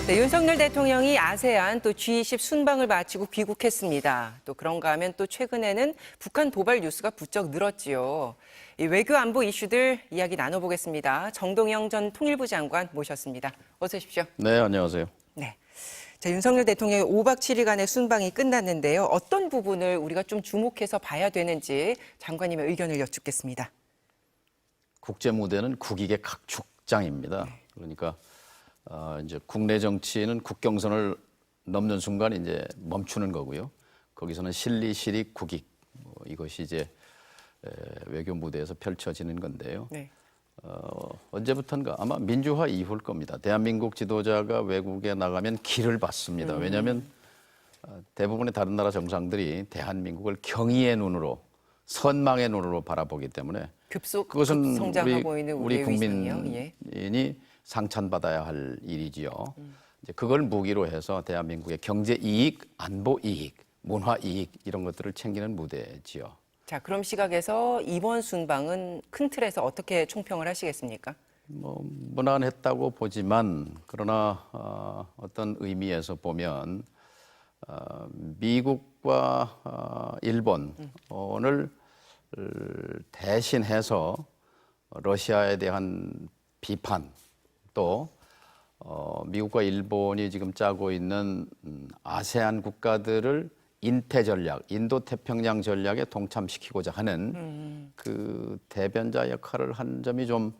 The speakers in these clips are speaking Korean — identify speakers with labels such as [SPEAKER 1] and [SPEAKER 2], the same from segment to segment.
[SPEAKER 1] 네, 윤석열 대통령이 아세안 또 G20 순방을 마치고 귀국했습니다. 또 그런가 하면 또 최근에는 북한 도발 뉴스가 부쩍 늘었지요. 이 외교 안보 이슈들 이야기 나눠보겠습니다. 정동영 전 통일부 장관 모셨습니다. 어서 오십시오.
[SPEAKER 2] 네, 안녕하세요.
[SPEAKER 1] 네. 자, 윤석열 대통령의 5박 7일간의 순방이 끝났는데요. 어떤 부분을 우리가 좀 주목해서 봐야 되는지 장관님의 의견을 여쭙겠습니다.
[SPEAKER 2] 국제 무대는 국익의 각축장입니다. 그러니까 이제 국내 정치는 국경선을 넘는 순간 이제 멈추는 거고요. 거기서는 실리, 실익, 국익 이것이 이제 외교 무대에서 펼쳐지는 건데요.
[SPEAKER 1] 네.
[SPEAKER 2] 언제부턴가 아마 민주화 이후일 겁니다. 대한민국 지도자가 외국에 나가면 기를 받습니다. 왜냐하면 대부분의 다른 나라 정상들이 대한민국을 경의의 눈으로, 선망의 눈으로 바라보기 때문에
[SPEAKER 1] 급속
[SPEAKER 2] 그것은
[SPEAKER 1] 성장하고 있는
[SPEAKER 2] 우리
[SPEAKER 1] 국민이요.
[SPEAKER 2] 국민이 상찬받아야 할 일이지요. 이제 그걸 무기로 해서 대한민국의 경제 이익, 안보 이익, 문화 이익 이런 것들을 챙기는 무대지요.
[SPEAKER 1] 자, 그럼 시각에서 이번 순방은 큰 틀에서 어떻게 총평을 하시겠습니까?
[SPEAKER 2] 무난했다고 보지만 그러나 어떤 의미에서 보면 미국과 일본을 대신해서 러시아에 대한 비판 또 미국과 일본이 지금 짜고 있는 아세안 국가들을 인태 전략, 인도태평양 전략에 동참시키고자 하는 그 대변자 역할을 한 점이 좀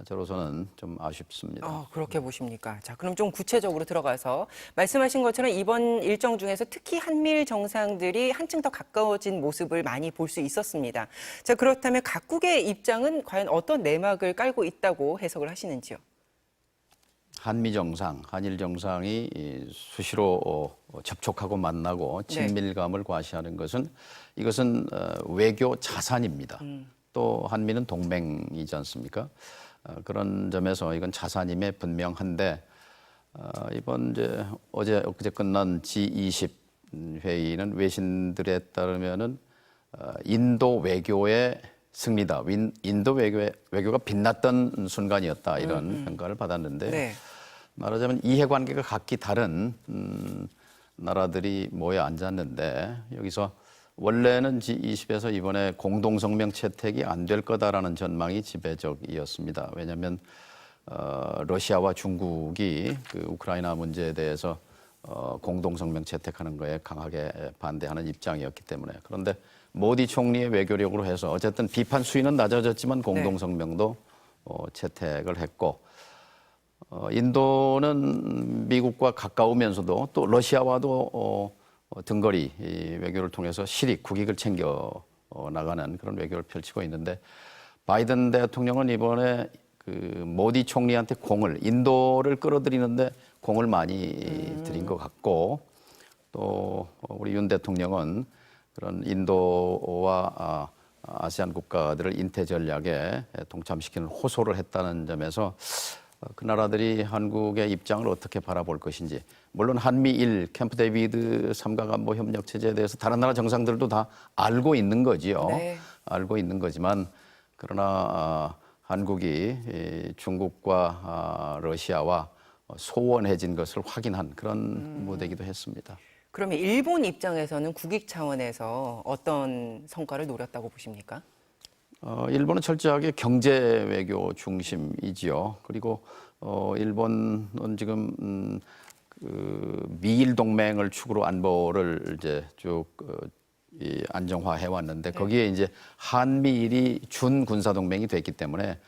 [SPEAKER 2] 저로서는 좀 아쉽습니다.
[SPEAKER 1] 그렇게 보십니까? 자, 그럼 좀 구체적으로 들어가서 말씀하신 것처럼 이번 일정 중에서 특히 한미일 정상들이 한층 더 가까워진 모습을 많이 볼 수 있었습니다. 자, 그렇다면 각국의 입장은 과연 어떤 내막을 깔고 있다고 해석을 하시는지요?
[SPEAKER 2] 한미 정상, 한일 정상이 수시로 접촉하고 만나고 친밀감을 과시하는 것은 이것은 외교 자산입니다. 또 한미는 동맹이지 않습니까? 그런 점에서 이건 자산임에 분명한데 이번 이제 어제 엊그제 끝난 G20 회의는 외신들에 따르면은 인도 외교의 승리다. 인도 외교가 빛났던 순간이었다. 이런 평가를 받았는데
[SPEAKER 1] 네.
[SPEAKER 2] 말하자면 이해관계가 각기 다른 나라들이 모여 앉았는데 여기서 원래는 G20에서 이번에 공동성명 채택이 안 될 거다라는 전망이 지배적이었습니다. 왜냐하면 러시아와 중국이 그 우크라이나 문제에 대해서 공동성명 채택하는 거에 강하게 반대하는 입장이었기 때문에 그런데 모디 총리의 외교력으로 해서 어쨌든 비판 수위는 낮아졌지만 공동성명도 채택을 했고 인도는 미국과 가까우면서도 또 러시아와도 등거리 외교를 통해서 실익, 국익을 챙겨 나가는 그런 외교를 펼치고 있는데 바이든 대통령은 이번에 그 모디 총리한테 인도를 끌어들이는데 공을 많이 들인 것 같고 또 우리 윤 대통령은 그런 인도와 아세안 국가들을 인태 전략에 동참시키는 호소를 했다는 점에서 그 나라들이 한국의 입장을 어떻게 바라볼 것인지 물론 한미일 캠프 데이비드 삼각안보 협력 체제에 대해서 다른 나라 정상들도 다 알고 있는 거지요.
[SPEAKER 1] 네.
[SPEAKER 2] 알고 있는 거지만 그러나 한국이 중국과 러시아와 소원해진 것을 확인한 그런 무대이기도 했습니다.
[SPEAKER 1] 그러면 일본 입장에서는 국익 차원에서 어떤 성과를 노렸다고 보십니까?
[SPEAKER 2] 일본은 철저하게 경제 외교 중심이지요. 그리고 일본은 지금 그 미일 동맹을 축으로 안보를 이제 쭉 안정화해 왔는데 거기에 이제 한미일이 준 군사 동맹이 됐기 때문에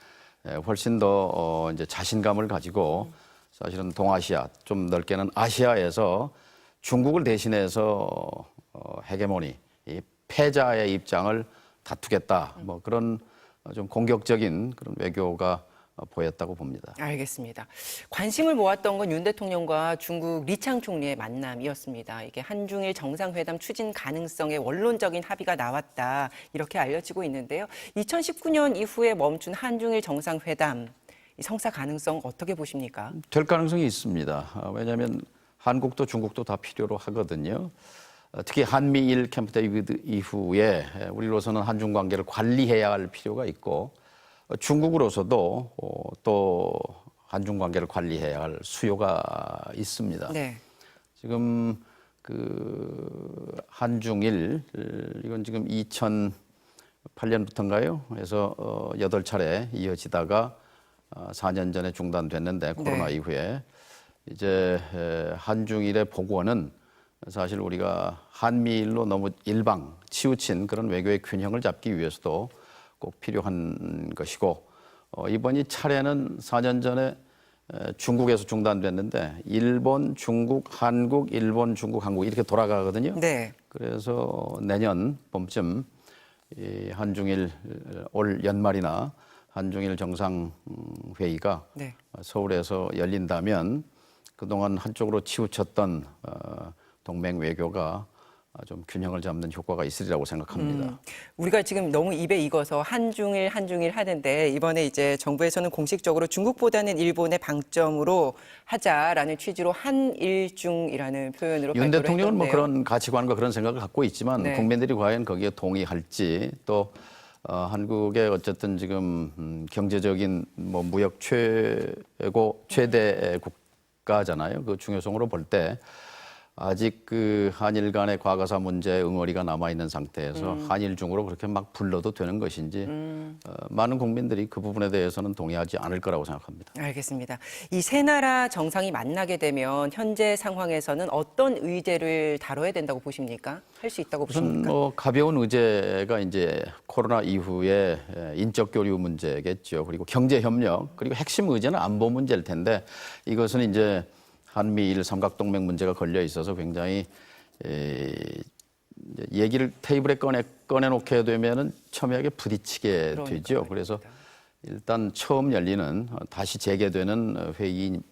[SPEAKER 2] 훨씬 더 이제 자신감을 가지고 사실은 동아시아 좀 넓게는 아시아에서 중국을 대신해서 헤게모니, 이 패자의 입장을 다투겠다. 뭐 그런 좀 공격적인 그런 외교가 보였다고 봅니다.
[SPEAKER 1] 알겠습니다. 관심을 모았던 건 윤 대통령과 중국 리창 총리의 만남이었습니다. 이게 한중일 정상회담 추진 가능성에 원론적인 합의가 나왔다. 이렇게 알려지고 있는데요. 2019년 이후에 멈춘 한중일 정상회담, 이 성사 가능성 어떻게 보십니까?
[SPEAKER 2] 될 가능성이 있습니다. 왜냐하면 한국도 중국도 다 필요로 하거든요. 특히 한미일 캠프 데이비드 이후에 우리로서는 한중 관계를 관리해야 할 필요가 있고 중국으로서도 또 한중 관계를 관리해야 할 수요가 있습니다.
[SPEAKER 1] 네.
[SPEAKER 2] 지금 그 한중일 이건 지금 2008년부터인가요? 해서 8차례 이어지다가 4년 전에 중단됐는데 코로나
[SPEAKER 1] 네.
[SPEAKER 2] 이후에 이제 한중일의 복원은 사실 우리가 한미일로 너무 일방 치우친 그런 외교의 균형을 잡기 위해서도 꼭 필요한 것이고 이번이 차례는 4년 전에 중국에서 중단됐는데 일본, 중국, 한국, 일본, 중국, 한국 이렇게 돌아가거든요.
[SPEAKER 1] 네.
[SPEAKER 2] 그래서 내년 봄쯤 이 한중일 올 연말이나 한중일 정상회의가
[SPEAKER 1] 네.
[SPEAKER 2] 서울에서 열린다면 그동안 한쪽으로 치우쳤던 동맹 외교가 좀 균형을 잡는 효과가 있으리라고 생각합니다.
[SPEAKER 1] 우리가 지금 너무 입에 익어서 한중일 하는데 이번에 이제 정부에서는 공식적으로 중국보다는 일본의 방점으로 하자라는 취지로 한일중이라는 표현으로
[SPEAKER 2] 윤
[SPEAKER 1] 발표를
[SPEAKER 2] 대통령은 뭐
[SPEAKER 1] 했던데요.
[SPEAKER 2] 그런 가치관과 그런 생각을 갖고 있지만
[SPEAKER 1] 네.
[SPEAKER 2] 국민들이 과연 거기에 동의할지 또 한국의 어쨌든 지금 경제적인 뭐 무역 최대 국가잖아요. 그 중요성으로 볼 때 아직 그 한일 간의 과거사 문제 응어리가 남아 있는 상태에서 한일중으로 그렇게 막 불러도 되는 것인지 많은 국민들이 그 부분에 대해서는 동의하지 않을 거라고 생각합니다.
[SPEAKER 1] 알겠습니다. 이 세 나라 정상이 만나게 되면 현재 상황에서는 어떤 의제를 다뤄야 된다고 보십니까? 할 수 있다고
[SPEAKER 2] 우선
[SPEAKER 1] 보십니까?
[SPEAKER 2] 뭐 가벼운 의제가 이제 코로나 이후에 인적 교류 문제겠죠. 그리고 경제 협력, 그리고 핵심 의제는 안보 문제일 텐데 이것은 이제 한미일 삼각동맹 문제가 걸려 있어서 굉장히 얘기를 테이블에 꺼내놓게 되면은 첨예하게 부딪히게 되죠. 그래서 일단 처음 열리는 다시 재개되는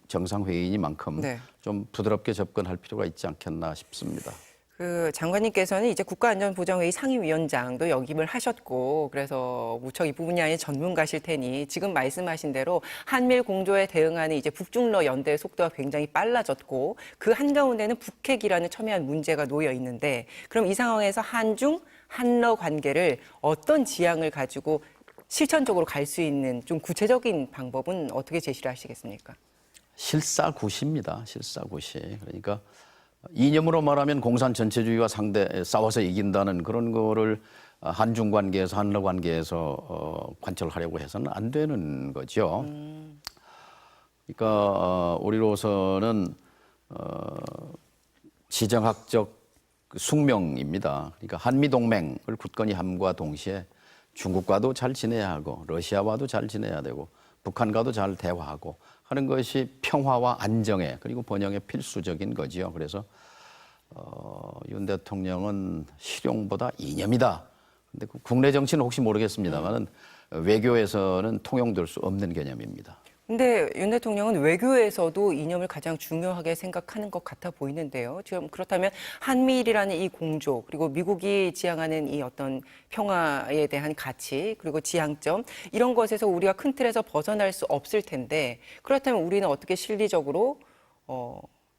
[SPEAKER 2] 정상회의니만큼
[SPEAKER 1] 네.
[SPEAKER 2] 좀 부드럽게 접근할 필요가 있지 않겠나 싶습니다.
[SPEAKER 1] 그 장관님께서는 이제 국가안전보장회의 상임위원장도 역임을 하셨고 그래서 무척 이 부분이 아닌 전문가실 테니 지금 말씀하신 대로 한미일 공조에 대응하는 이제 북중러 연대의 속도가 굉장히 빨라졌고 그 한가운데는 북핵이라는 첨예한 문제가 놓여 있는데 그럼 이 상황에서 한러 관계를 어떤 지향을 가지고 실천적으로 갈 수 있는 좀 구체적인 방법은 어떻게 제시를 하시겠습니까?
[SPEAKER 2] 실사구시입니다. 실사구시. 그러니까 이념으로 말하면 공산 전체주의와 싸워서 이긴다는 그런 거를 한중 관계에서 한러 관계에서 관철하려고 해서는 안 되는 거죠. 그러니까 우리로서는 지정학적 숙명입니다. 그러니까 한미 동맹을 굳건히 함과 동시에 중국과도 잘 지내야 하고 러시아와도 잘 지내야 되고 북한과도 잘 대화하고 하는 것이 평화와 안정에 그리고 번영에 필수적인 거지요. 그래서 윤 대통령은 실용보다 이념이다. 근데 국내 정치는 혹시 모르겠습니다만은 외교에서는 통용될 수 없는 개념입니다.
[SPEAKER 1] 근데 윤 대통령은 외교에서도 이념을 가장 중요하게 생각하는 것 같아 보이는데요. 지금 그렇다면 한미일이라는 이 공조 그리고 미국이 지향하는 이 어떤 평화에 대한 가치 그리고 지향점 이런 것에서 우리가 큰 틀에서 벗어날 수 없을 텐데 그렇다면 우리는 어떻게 실리적으로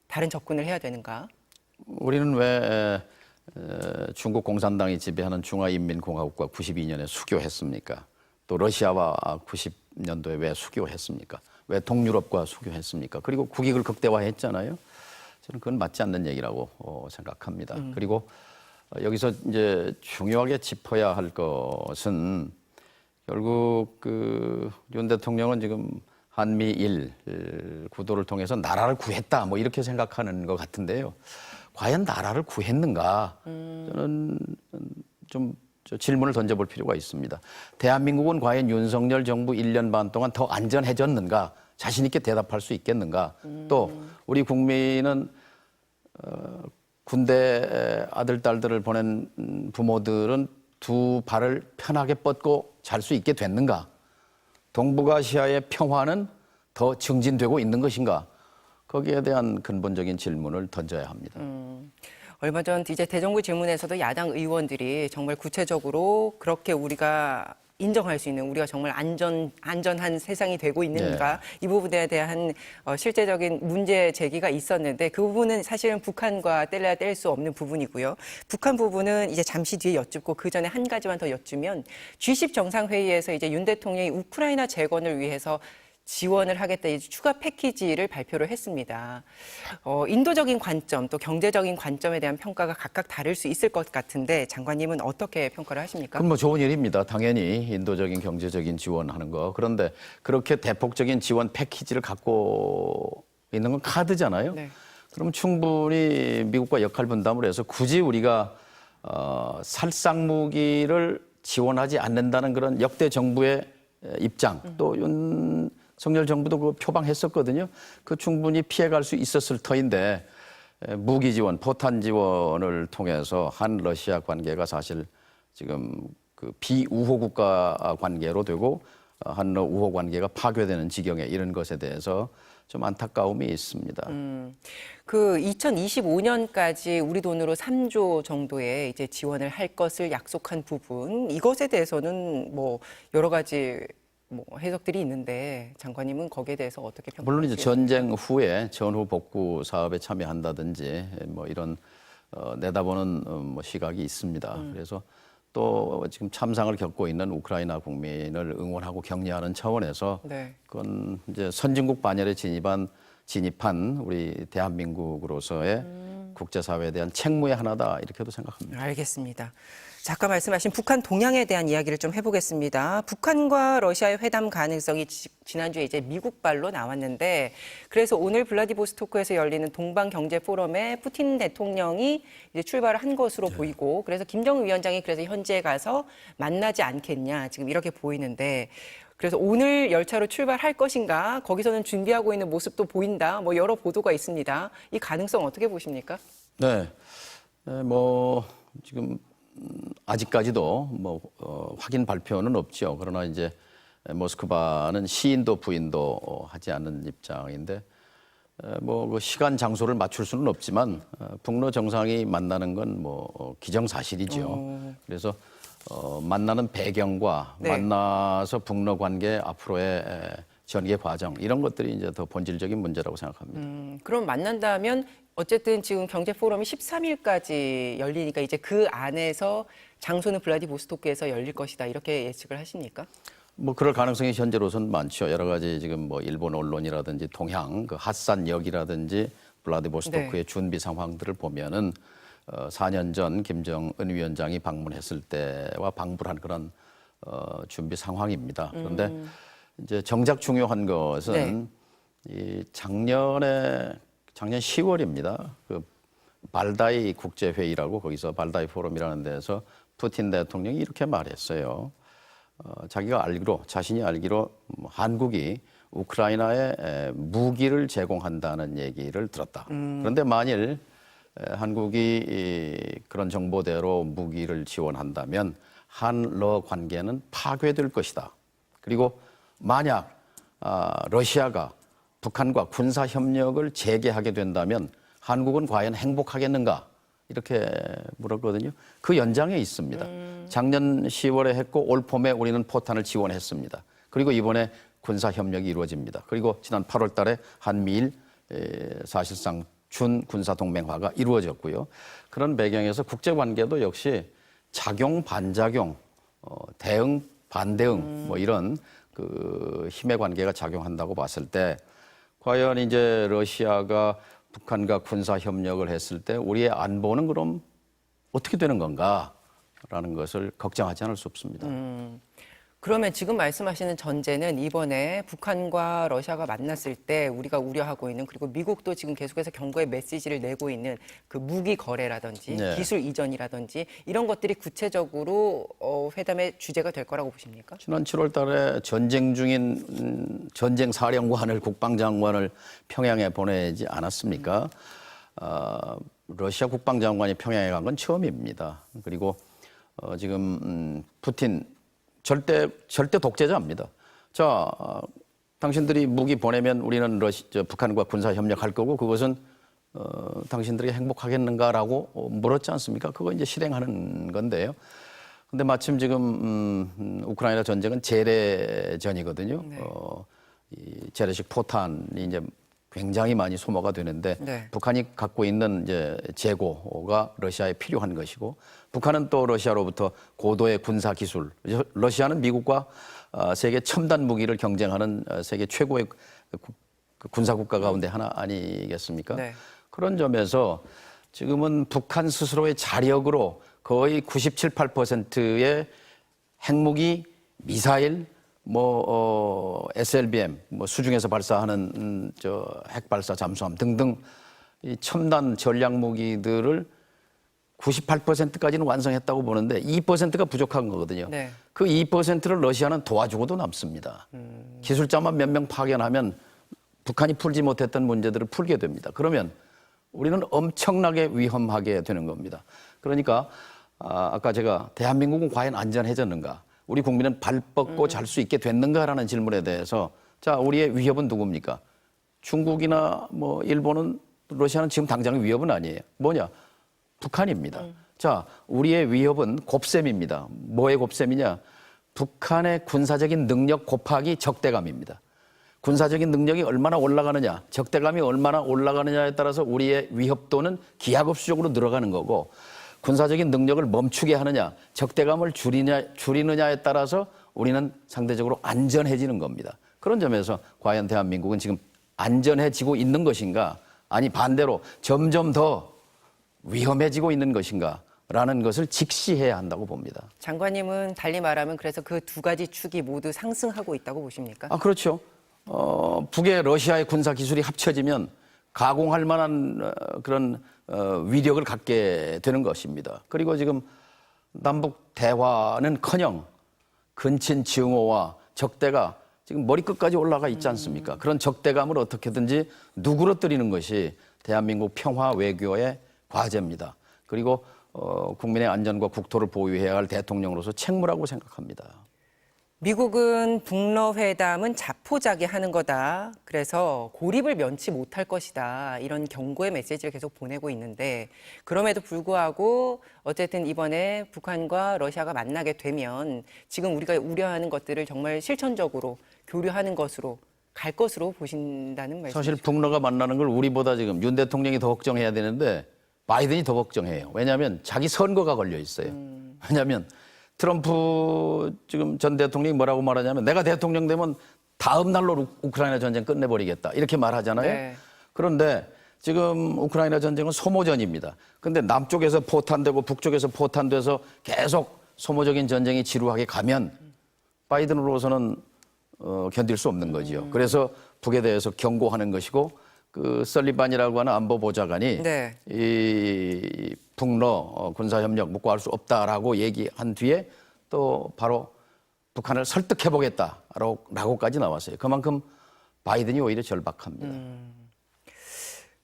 [SPEAKER 1] 다른 접근을 해야 되는가?
[SPEAKER 2] 우리는 왜 중국 공산당이 지배하는 중화인민공화국과 92년에 수교했습니까? 또 러시아와 90년도에 왜 수교했습니까? 왜 동유럽과 수교했습니까? 그리고 국익을 극대화했잖아요. 저는 그건 맞지 않는 얘기라고 생각합니다. 그리고 여기서 이제 중요하게 짚어야 할 것은 결국 그 윤 대통령은 지금 한미일 구도를 통해서 나라를 구했다 뭐 이렇게 생각하는 것 같은데요. 과연 나라를 구했는가? 저는 좀 질문을 던져볼 필요가 있습니다. 대한민국은 과연 윤석열 정부 1년 반 동안 더 안전해졌는가? 자신 있게 대답할 수 있겠는가? 또 우리 국민은 군대 아들, 딸들을 보낸 부모들은 두 발을 편하게 뻗고 잘 수 있게 됐는가? 동북아시아의 평화는 더 증진되고 있는 것인가? 거기에 대한 근본적인 질문을 던져야 합니다.
[SPEAKER 1] 얼마 전 이제 대정부 질문에서도 야당 의원들이 정말 구체적으로 그렇게 우리가 인정할 수 있는 우리가 정말 안전한 세상이 되고 있는가 이 부분에 대한 실제적인 문제 제기가 있었는데 그 부분은 사실은 북한과 뗄래야 뗄 수 없는 부분이고요. 북한 부분은 이제 잠시 뒤에 여쭙고 그 전에 한 가지만 더 여쭈면 G10 정상회의에서 이제 윤 대통령이 우크라이나 재건을 위해서 지원을 하겠다 이제 추가 패키지를 발표를 했습니다. 인도적인 관점 또 경제적인 관점에 대한 평가가 각각 다를 수 있을 것 같은데 장관님은 어떻게 평가를 하십니까?
[SPEAKER 2] 그건 뭐 좋은 일입니다. 당연히 인도적인 경제적인 지원하는 거. 그런데 그렇게 대폭적인 지원 패키지를 갖고 있는 건 카드잖아요.
[SPEAKER 1] 네.
[SPEAKER 2] 그러면 충분히 미국과 역할 분담을 해서 굳이 우리가 살상 무기를 지원하지 않는다는 그런 역대 정부의 입장 또 윤석열 정부도 그 표방했었거든요. 그 충분히 피해갈 수 있었을 터인데 무기 지원, 포탄 지원을 통해서 한 러시아 관계가 사실 지금 그 비우호 국가 관계로 되고 한러 우호 관계가 파괴되는 지경에 이른 것에 대해서 좀 안타까움이 있습니다.
[SPEAKER 1] 그 2025년까지 우리 돈으로 3조 정도의 이제 지원을 할 것을 약속한 부분 이것에 대해서는 뭐 여러 가지 뭐 해석들이 있는데 장관님은 거기에 대해서 어떻게 평가하세요?
[SPEAKER 2] 물론 이제 전쟁 후에 전후 복구 사업에 참여한다든지 뭐 이런 내다보는 뭐 시각이 있습니다. 그래서 또 지금 참상을 겪고 있는 우크라이나 국민을 응원하고 격려하는 차원에서
[SPEAKER 1] 네.
[SPEAKER 2] 그건 이제 선진국 반열에 진입한 우리 대한민국으로서의 국제사회에 대한 책무의 하나다 이렇게도 생각합니다.
[SPEAKER 1] 알겠습니다. 잠깐 말씀하신 북한 동향에 대한 이야기를 좀 해보겠습니다. 북한과 러시아의 회담 가능성이 지난주에 이제 미국발로 나왔는데 그래서 오늘 블라디보스토크에서 열리는 동방경제포럼에 푸틴 대통령이 이제 출발을 한 것으로 보이고 그래서 김정은 위원장이 그래서 현지에 가서 만나지 않겠냐 지금 이렇게 보이는데 그래서 오늘 열차로 출발할 것인가 거기서는 준비하고 있는 모습도 보인다 뭐 여러 보도가 있습니다. 이 가능성 어떻게 보십니까?
[SPEAKER 2] 네, 뭐 지금 아직까지도 뭐 확인 발표는 없죠. 그러나 이제 모스크바는 시인도 부인도 하지 않는 입장인데 뭐 그 시간 장소를 맞출 수는 없지만 북러 정상이 만나는 건 뭐 기정사실이죠. 그래서 만나는 배경과
[SPEAKER 1] 네.
[SPEAKER 2] 만나서 북러 관계 앞으로의 전개 과정 이런 것들이 이제 더 본질적인 문제라고 생각합니다.
[SPEAKER 1] 그럼 만난다면 어쨌든 지금 경제 포럼이 13일까지 열리니까 이제 그 안에서 장소는 블라디보스토크에서 열릴 것이다 이렇게 예측을 하십니까?
[SPEAKER 2] 뭐 그럴 가능성이 현재로서는 많죠. 여러 가지 지금 뭐 일본 언론이라든지 동향, 그 핫산역이라든지 블라디보스토크의
[SPEAKER 1] 네.
[SPEAKER 2] 준비 상황들을 보면은 4년 전 김정은 위원장이 방문했을 때와 방불한 그런 준비 상황입니다. 그런데 이제 정작 중요한 것은 이 작년 10월입니다. 그 발다이 국제회의라고 거기서 발다이 포럼이라는 데서 푸틴 대통령이 이렇게 말했어요. 자신이 알기로 한국이 우크라이나에 무기를 제공한다는 얘기를 들었다. 그런데 만일 한국이 그런 정보대로 무기를 지원한다면 한러 관계는 파괴될 것이다. 그리고 만약 러시아가 북한과 군사 협력을 재개하게 된다면 한국은 과연 행복하겠는가? 이렇게 물었거든요. 그 연장에 있습니다. 작년 10월에 했고 올 봄에 우리는 포탄을 지원했습니다. 그리고 이번에 군사 협력이 이루어집니다. 그리고 지난 8월 달에 한미일 사실상 준 군사 동맹화가 이루어졌고요. 그런 배경에서 국제 관계도 역시 작용 반작용, 대응 반대응 뭐 이런 그 힘의 관계가 작용한다고 봤을 때 과연 이제 러시아가 북한과 군사 협력을 했을 때 우리의 안보는 그럼 어떻게 되는 건가라는 것을 걱정하지 않을 수 없습니다.
[SPEAKER 1] 그러면 지금 말씀하시는 전제는 이번에 북한과 러시아가 만났을 때 우리가 우려하고 있는 그리고 미국도 지금 계속해서 경고의 메시지를 내고 있는 그 무기 거래라든지
[SPEAKER 2] 네.
[SPEAKER 1] 기술 이전이라든지 이런 것들이 구체적으로 회담의 주제가 될 거라고 보십니까?
[SPEAKER 2] 지난 7월 달에 전쟁 중인 전쟁 사령관을 국방장관을 평양에 보내지 않았습니까? 러시아 국방장관이 평양에 간 건 처음입니다. 그리고 지금 푸틴 절대 독재자입니다. 자, 당신들이 무기 보내면 우리는 북한과 군사 협력할 거고 그것은 당신들이 행복하겠는가라고 물었지 않습니까? 그거 이제 실행하는 건데요. 근데 마침 지금 우크라이나 전쟁은 재래전이거든요.
[SPEAKER 1] 네.
[SPEAKER 2] 이 재래식 포탄이 이제 굉장히 많이 소모가 되는데
[SPEAKER 1] 네.
[SPEAKER 2] 북한이 갖고 있는 이제 재고가 러시아에 필요한 것이고 북한은 또 러시아로부터 고도의 군사 기술, 러시아는 미국과 세계 첨단 무기를 경쟁하는 세계 최고의 그 군사 국가 가운데 하나 아니겠습니까?
[SPEAKER 1] 네.
[SPEAKER 2] 그런 점에서 지금은 북한 스스로의 자력으로 거의 97, 8%의 핵무기, 미사일, SLBM, 수중에서 발사하는 핵발사 잠수함 등등 이 첨단 전략 무기들을 98%까지는 완성했다고 보는데 2%가 부족한 거거든요.
[SPEAKER 1] 네.
[SPEAKER 2] 그 2%를 러시아는 도와주고도 남습니다. 기술자만 몇 명 파견하면 북한이 풀지 못했던 문제들을 풀게 됩니다. 그러면 우리는 엄청나게 위험하게 되는 겁니다. 그러니까 아까 제가 대한민국은 과연 안전해졌는가? 우리 국민은 발 뻗고 잘 수 있게 됐는가라는 질문에 대해서 자, 우리의 위협은 누굽니까? 중국이나 일본은 러시아는 지금 당장 위협은 아니에요. 뭐냐? 북한입니다. 자, 우리의 위협은 곱셈입니다. 뭐의 곱셈이냐? 북한의 군사적인 능력 곱하기 적대감입니다. 군사적인 능력이 얼마나 올라가느냐, 적대감이 얼마나 올라가느냐에 따라서 우리의 위협도는 기하급수적으로 늘어가는 거고 군사적인 능력을 멈추게 하느냐, 적대감을 줄이느냐에 따라서 우리는 상대적으로 안전해지는 겁니다. 그런 점에서 과연 대한민국은 지금 안전해지고 있는 것인가? 아니 반대로 점점 더 위험해지고 있는 것인가? 라는 것을 직시해야 한다고 봅니다.
[SPEAKER 1] 장관님은 달리 말하면 그래서 그 두 가지 축이 모두 상승하고 있다고 보십니까?
[SPEAKER 2] 그렇죠. 북의 러시아의 군사 기술이 합쳐지면 가공할 만한 그런 위력을 갖게 되는 것입니다. 그리고 지금 남북 대화는커녕 근친 증오와 적대가 지금 머리끝까지 올라가 있지 않습니까? 그런 적대감을 어떻게든지 누그러뜨리는 것이 대한민국 평화 외교의 과제입니다. 그리고 국민의 안전과 국토를 보유해야 할 대통령으로서 책무라고 생각합니다.
[SPEAKER 1] 미국은 북러 회담은 자포자기하는 거다. 그래서 고립을 면치 못할 것이다. 이런 경고의 메시지를 계속 보내고 있는데 그럼에도 불구하고 어쨌든 이번에 북한과 러시아가 만나게 되면 지금 우리가 우려하는 것들을 정말 실천적으로 교류하는 것으로 갈 것으로 보신다는 말씀이죠.
[SPEAKER 2] 사실 북러가 만나는 걸 우리보다 지금 윤 대통령이 더 걱정해야 되는데 바이든이 더 걱정해요. 왜냐하면 자기 선거가 걸려 있어요. 왜냐하면 트럼프 지금 전 대통령이 뭐라고 말하냐면 내가 대통령 되면 다음 날로 우크라이나 전쟁 끝내버리겠다 이렇게 말하잖아요.
[SPEAKER 1] 네.
[SPEAKER 2] 그런데 지금 우크라이나 전쟁은 소모전입니다. 근데 남쪽에서 포탄되고 북쪽에서 포탄돼서 계속 소모적인 전쟁이 지루하게 가면 바이든으로서는 견딜 수 없는 거지요. 그래서 북에 대해서 경고하는 것이고 그 설리반이라고 하는 안보보좌관이
[SPEAKER 1] 네.
[SPEAKER 2] 이 북러 군사협력 묵고할 수 없다라고 얘기한 뒤에 또 바로 북한을 설득해보겠다라고까지 나왔어요. 그만큼 바이든이 오히려 절박합니다.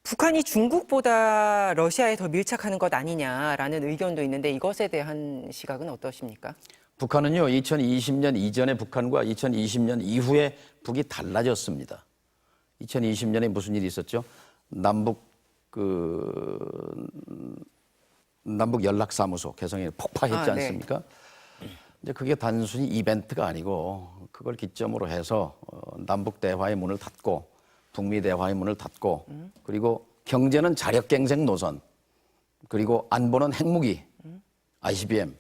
[SPEAKER 1] 북한이 중국보다 러시아에 더 밀착하는 것 아니냐라는 의견도 있는데 이것에 대한 시각은 어떠십니까?
[SPEAKER 2] 북한은요, 2020년 이전의 북한과 2020년 이후에 북이 달라졌습니다. 2020년에 무슨 일이 있었죠? 남북 연락사무소 개성이 폭파했지
[SPEAKER 1] 네.
[SPEAKER 2] 않습니까? 이제 그게 단순히 이벤트가 아니고 그걸 기점으로 해서 남북 대화의 문을 닫고 북미 대화의 문을 닫고 그리고 경제는 자력갱생 노선 그리고 안보는 핵무기 ICBM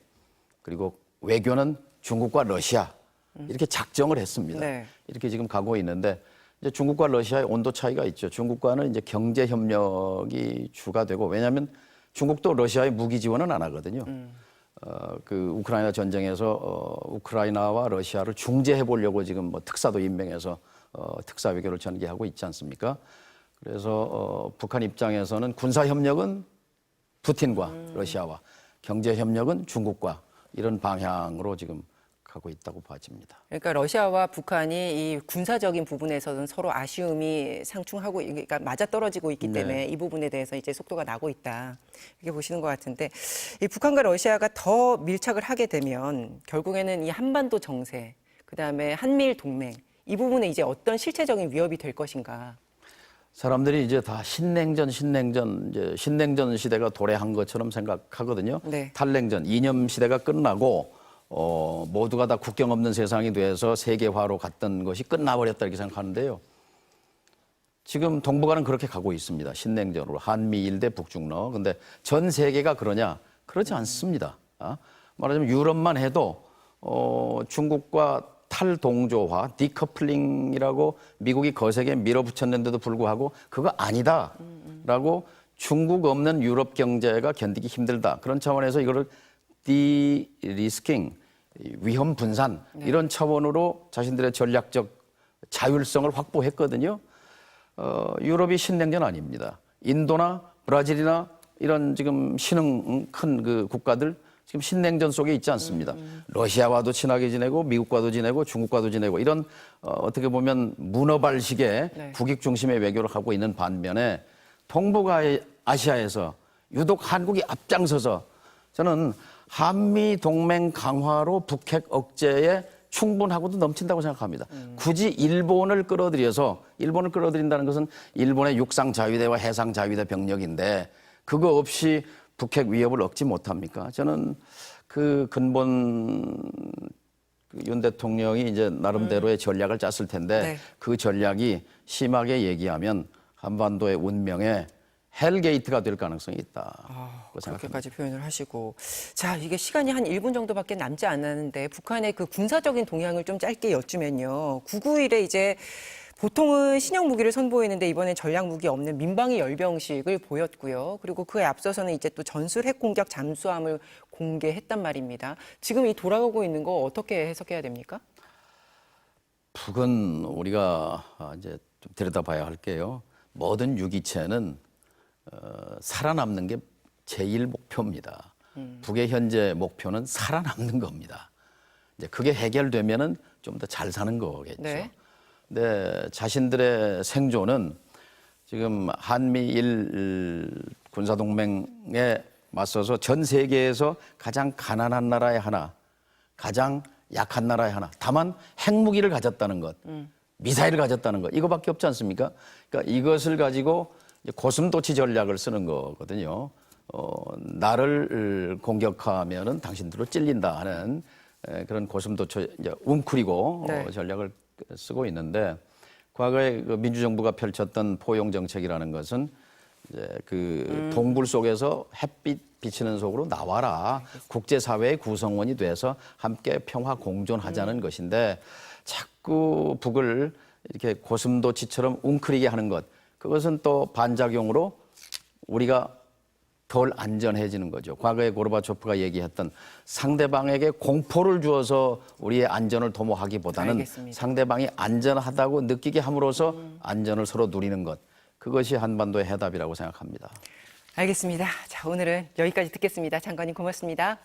[SPEAKER 2] 그리고 외교는 중국과 러시아 이렇게 작정을 했습니다.
[SPEAKER 1] 네.
[SPEAKER 2] 이렇게 지금 가고 있는데 이제 중국과 러시아의 온도 차이가 있죠. 중국과는 이제 경제 협력이 주가 되고 왜냐하면 중국도 러시아의 무기 지원은 안 하거든요. 그 우크라이나 전쟁에서 우크라이나와 러시아를 중재해 보려고 지금 특사도 임명해서 특사 외교를 전개하고 있지 않습니까? 그래서 북한 입장에서는 군사 협력은 푸틴과 러시아와 경제 협력은 중국과 이런 방향으로 지금 가고 있다고 봐집니다.
[SPEAKER 1] 그러니까 러시아와 북한이 이 군사적인 부분에서는 서로 아쉬움이 상충하고 그러니까 맞아떨어지고 있기 때문에 이 부분에 대해서 이제 속도가 나고 있다. 이렇게 보시는 것 같은데 이 북한과 러시아가 더 밀착을 하게 되면 결국에는 이 한반도 정세, 그다음에 한미일 동맹 이 부분에 이제 어떤 실체적인 위협이 될 것인가?
[SPEAKER 2] 사람들이 이제 다 신냉전 시대가 도래한 것처럼 생각하거든요.
[SPEAKER 1] 네.
[SPEAKER 2] 탈냉전, 이념 시대가 끝나고 모두가 다 국경 없는 세상이 돼서 세계화로 갔던 것이 끝나버렸다 이렇게 생각하는데요. 지금 동북아는 그렇게 가고 있습니다. 신냉전으로 한미일 대 북중러. 근데 전 세계가 그러냐? 그렇지 않습니다. 말하자면 유럽만 해도 중국과 탈동조화, 디커플링이라고 미국이 거세게 밀어붙였는데도 불구하고 그거 아니다라고 중국 없는 유럽 경제가 견디기 힘들다. 그런 차원에서 이거를 디리스킹, 위험 분산 이런 차원으로 자신들의 전략적 자율성을 확보했거든요. 유럽이 신냉전 아닙니다. 인도나 브라질이나 이런 지금 신흥 큰 그 국가들 지금 신냉전 속에 있지 않습니다. 러시아와도 친하게 지내고 미국과도 지내고 중국과도 지내고 이런 어떻게 보면 문어발식의
[SPEAKER 1] 네.
[SPEAKER 2] 국익 중심의 외교를 하고 있는 반면에 동북아시아에서 유독 한국이 앞장서서 저는 한미 동맹 강화로 북핵 억제에 충분하고도 넘친다고 생각합니다. 굳이 일본을 끌어들인다는 것은 일본의 육상 자위대와 해상 자위대 병력인데 그거 없이 북핵 위협을 얻지 못합니까? 저는 그 근본 윤 대통령이 이제 나름대로의 전략을 짰을 텐데
[SPEAKER 1] 네.
[SPEAKER 2] 그 전략이 심하게 얘기하면 한반도의 운명에 헬게이트가 될 가능성이 있다.
[SPEAKER 1] 그렇게까지 표현을 하시고. 자, 이게 시간이 한 1분 정도밖에 남지 않았는데 북한의 그 군사적인 동향을 좀 짧게 여쭈면요. 991에 이제 보통은 신형 무기를 선보이는데 이번엔 전략 무기 없는 민방위 열병식을 보였고요. 그리고 그에 앞서서는 이제 또 전술 핵 공격 잠수함을 공개했단 말입니다. 지금 이 돌아가고 있는 거 어떻게 해석해야 됩니까?
[SPEAKER 2] 북은 우리가 이제 좀 들여다봐야 할게요. 모든 유기체는 살아남는 게 제일 목표입니다. 북의 현재 목표는 살아남는 겁니다. 이제 그게 해결되면은 좀 더 잘 사는 거겠죠.
[SPEAKER 1] 네.
[SPEAKER 2] 근데 자신들의 생존은 지금 한미일 군사동맹에 맞서서 전 세계에서 가장 가난한 나라의 하나, 가장 약한 나라의 하나. 다만 핵무기를 가졌다는 것, 미사일을 가졌다는 것, 이거밖에 없지 않습니까? 그러니까 이것을 가지고 이제 고슴도치 전략을 쓰는 거거든요. 나를 공격하면은 당신들로 찔린다 하는 그런 고슴도치 이제 웅크리고
[SPEAKER 1] 네.
[SPEAKER 2] 전략을 쓰고 있는데 과거에 그 민주정부가 펼쳤던 포용 정책이라는 것은 이제 그 동굴 속에서 햇빛 비치는 속으로 나와라. 국제사회의 구성원이 돼서 함께 평화 공존하자는 것인데 자꾸 북을 이렇게 고슴도치처럼 웅크리게 하는 것. 그것은 또 반작용으로 우리가 덜 안전해지는 거죠. 과거에 고르바초프가 얘기했던 상대방에게 공포를 주어서 우리의 안전을 도모하기보다는
[SPEAKER 1] 알겠습니다.
[SPEAKER 2] 상대방이 안전하다고 느끼게 함으로써 안전을 서로 누리는 것. 그것이 한반도의 해답이라고 생각합니다.
[SPEAKER 1] 알겠습니다. 자, 오늘은 여기까지 듣겠습니다. 장관님 고맙습니다.